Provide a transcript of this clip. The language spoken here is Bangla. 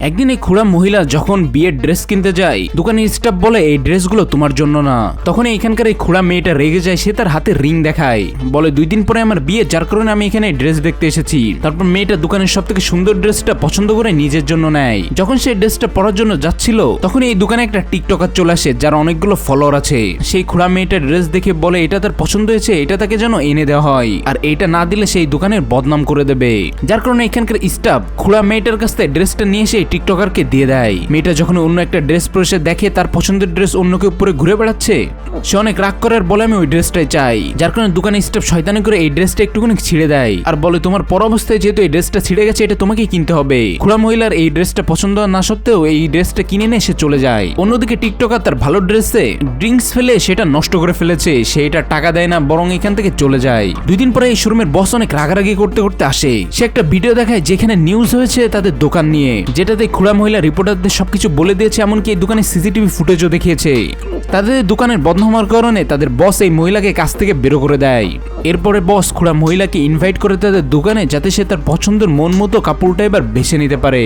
একদিন এই খুড়া মহিলা যখন বিয়ের ড্রেস কিনতে যায়, দোকানের স্টাফ বলে এই ড্রেসগুলো তোমার জন্য না। তখন এখানকার এই খুড়া মেয়েটা রেগে যায়, সে তার হাতে রিং দেখায়, বলে 2 দিন পরে আমার বিয়ে, যার কারণে আমি এখানে ড্রেস দেখতে এসেছি। তারপর মেয়েটা দোকানের সব থেকে সুন্দর ড্রেসটা পছন্দ করে নিজের জন্য নেয়। যখন সে ড্রেসটা পরার জন্য যাচ্ছিল, তখন এই দোকানে একটা টিকটকার চলে আসে যার অনেকগুলো ফলোয়ার আছে। সেই খুড়া মেয়েটার ড্রেস দেখে বলে এটা তার পছন্দ হয়েছে, এটা তাকে যেন এনে দেওয়া হয়, আর এটা না দিলে সেই দোকানের বদনাম করে দেবে। যার কারণে এখানকার স্টাফ খুড়া মেয়েটার কাছ থেকে ড্রেসটা নিয়ে এসে টিকটকারকে দিয়ে দেয়। মেয়েটা যখন অন্য একটা ড্রেস পরে সে দেখে তার পছন্দের ড্রেস অন্য কেউ পরে ঘুরে বেড়াচ্ছে, সে অনেক রাগ করার বলে আমি ওই ড্রেসটাই চাই। যার কারণে দোকানের স্টাফ শয়তানি করে এই ড্রেসটা একটুখানি ছিঁড়ে দেয় আর বলে তোমার পর অবস্থায় যেহেতু এই ড্রেসটা ছিঁড়ে গেছে, এটা তোমাকেই কিনতে হবে। খুড়া মহিলার এই ড্রেসটা পছন্দ না সত্ত্বেও এই ড্রেসটা কিনে নিয়ে সে চলে যায়। অন্যদিকে টিকটকার তার ভালো ড্রেসে ড্রিঙ্কস ফেলে সেটা নষ্ট করে ফেলেছে, সে এটা টাকা দেয় না, বরং এখান থেকে চলে যায়। 2 দিন পরে এই শোরুমের বস অনেক রাগারাগি করতে করতে আসে। সে একটা ভিডিও দেখায় যেখানে নিউজ হয়েছে তাদের দোকান নিয়ে, যেটাতে খুড়া মহিলা রিপোর্টারদের সবকিছু বলে দিয়েছে, এমনকি এই দোকানের সিসিটিভি ফুটেজও দেখিয়েছে। তাদের দোকানের বদনাম হওয়ার কারণে তাদের বস এই মহিলাকে কাছ থেকে বের করে দেয়। এরপরে বস খুড়া মহিলাকে ইনভাইট করে তাদের দোকানে, যাতে সে তার পছন্দের মন মতো কাপড়টা এবার বেছে নিতে পারে।